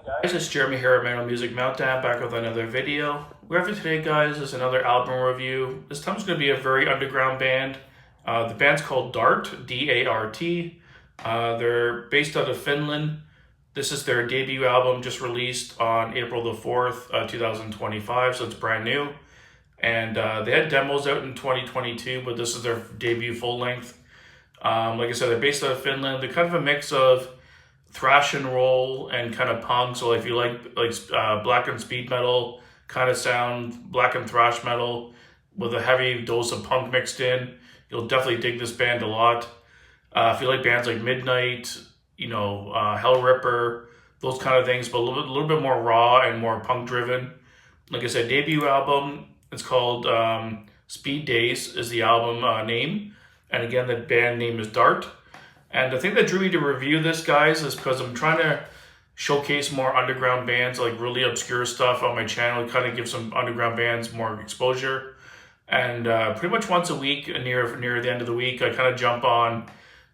Guys, it's Jeremy here at Metal Music Meltdown, back with another video. We have for today, guys, is another album review. This time it's going to be a very underground band. The band's called Dart, D-A-R-T. They're based out of Finland. This is their debut album, just released on April the 4th, 2025, so it's brand new. And they had demos out in 2022, but this is their debut full length. Like I said, they're based out of Finland. They're kind of a mix of thrash and roll and kind of punk. So if you like black and speed metal kind of sound, black and thrash metal with a heavy dose of punk mixed in, you'll definitely dig this band a lot. If you like bands like Midnight, Hell Ripper, those kind of things, but a little bit more raw and more punk driven. Like I said, debut album. It's called Speed Days is the album name, and again the band name is Dart. And the thing that drew me to review this, guys, is because I'm trying to showcase more underground bands, like really obscure stuff on my channel, kind of give some underground bands more exposure. And pretty much once a week, near the end of the week, I kind of jump on,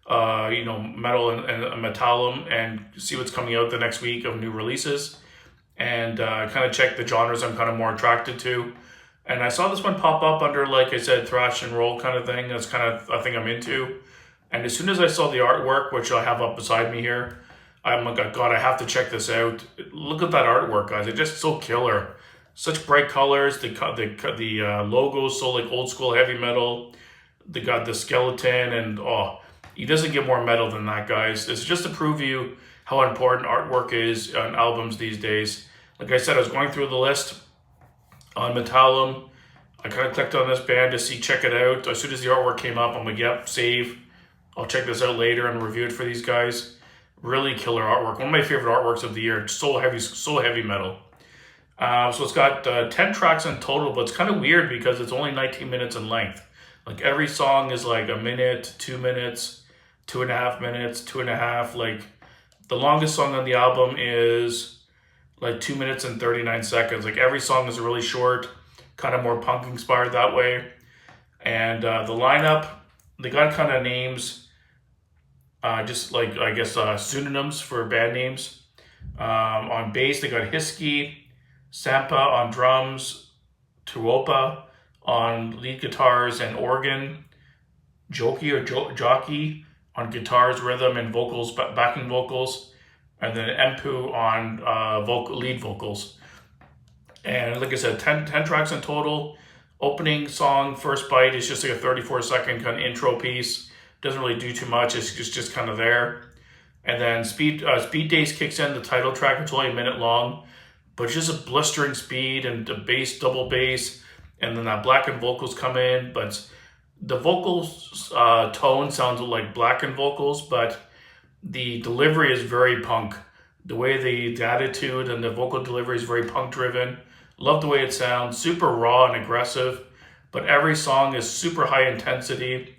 metal and Metallum and see what's coming out the next week of new releases, and kind of check the genres I'm kind of more attracted to. And I saw this one pop up under, like I said, thrash and roll kind of thing. That's kind of a thing I'm into. And as soon as I saw the artwork, which I have up beside me here, I'm like, God, I have to check this out. Look at that artwork, guys. It's just so killer. Such bright colors. The logo's so like old school heavy metal. They got the skeleton, and it doesn't get more metal than that, guys. It's just to prove you how important artwork is on albums these days. Like I said, I was going through the list on Metallum. I kind of clicked on this band to check it out. As soon as the artwork came up, I'm like, yep, save. I'll check this out later and review it for these guys. Really killer artwork. One of my favorite artworks of the year. So heavy metal. So it's got 10 tracks in total, but it's kind of weird because it's only 19 minutes in length. Like every song is like a minute, 2 minutes, 2.5 minutes, 2.5. Like the longest song on the album is like 2 minutes and 39 seconds. Like every song is really short, kind of more punk inspired that way. And the lineup, they got kind of names, just like, I guess, pseudonyms for band names. On bass, they got Hiski, Sampa on drums, Tuopa on lead guitars and organ, Jockey on guitars, rhythm, and vocals, backing vocals, and then Empu on lead vocals. And like I said, 10 tracks in total. Opening song, First Bite, is just like a 34-second kind of intro piece. Doesn't really do too much. It's just kind of there. And then Speed Days kicks in, the title track. It's only a minute long, but it's just a blistering speed and the bass, double bass, and then that blackened vocals come in. But the vocals tone sounds like blackened vocals, but the delivery is very punk. The way the attitude and the vocal delivery is very punk driven. Love the way it sounds, super raw and aggressive, but every song is super high intensity.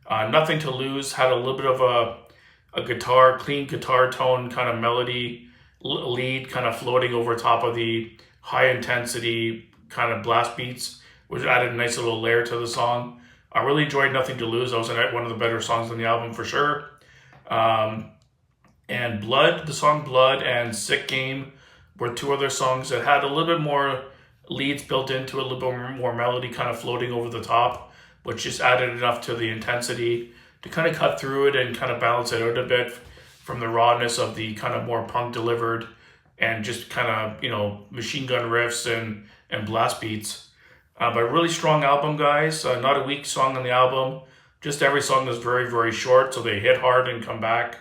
Nothing to Lose had a little bit of a clean guitar tone kind of melody lead kind of floating over top of the high intensity kind of blast beats, which added a nice little layer to the song. I really enjoyed Nothing to Lose. That was one of the better songs on the album for sure. And the song Blood and Sick Game were two other songs that had a little bit more leads built into it, a little bit more melody kind of floating over the top, which just added enough to the intensity to kind of cut through it and kind of balance it out a bit from the rawness of the kind of more punk delivered and just kind of, machine gun riffs and blast beats. But a really strong album, guys. Not a weak song on the album. Just every song is very, very short, so they hit hard and come back.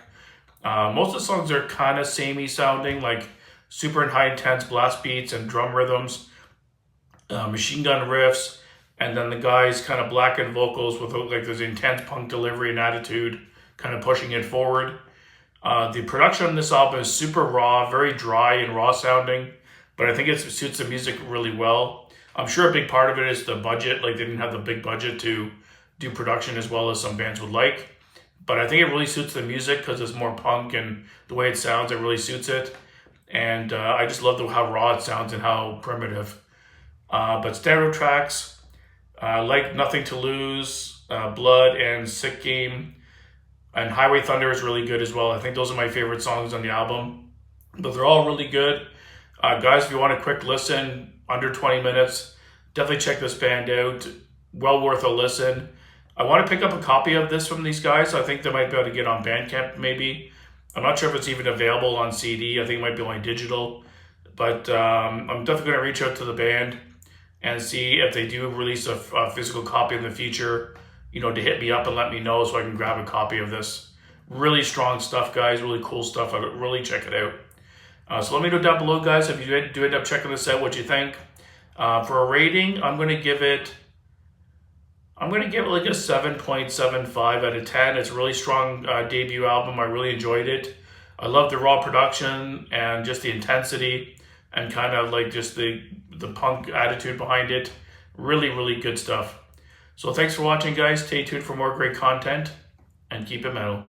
Most of the songs are kind of samey sounding, like super and high intense blast beats and drum rhythms, machine gun riffs, and then the guys kind of blackened vocals with like this intense punk delivery and attitude, kind of pushing it forward. The production on this album is super raw, very dry and raw sounding, but I think it suits the music really well. I'm sure a big part of it is the budget. Like they didn't have the big budget to do production as well as some bands would like. But I think it really suits the music because it's more punk and the way it sounds, it really suits it. And I just love how raw it sounds and how primitive. But stereo tracks, like Nothing to Lose, Blood, and Sick Game, and Highway Thunder is really good as well. I think those are my favorite songs on the album. but they're all really good. Guys, if you want a quick listen, under 20 minutes, definitely check this band out. Well worth a listen. I want to pick up a copy of this from these guys. I think they might be able to get on Bandcamp maybe. I'm not sure if it's even available on CD. I think it might be only digital. But I'm definitely going to reach out to the band and see if they do release a physical copy in the future, you know, to hit me up and let me know so I can grab a copy of this. Really strong stuff, guys. Really cool stuff. I would really check it out. So let me know down below, guys, if you do end up checking this out, what you think. For a rating, I'm going to give it like a 7.75 out of 10. It's a really strong debut album. I really enjoyed it. I love the raw production and just the intensity and kind of like just the punk attitude behind it. Really, really good stuff. So thanks for watching, guys. Stay tuned for more great content and keep it metal.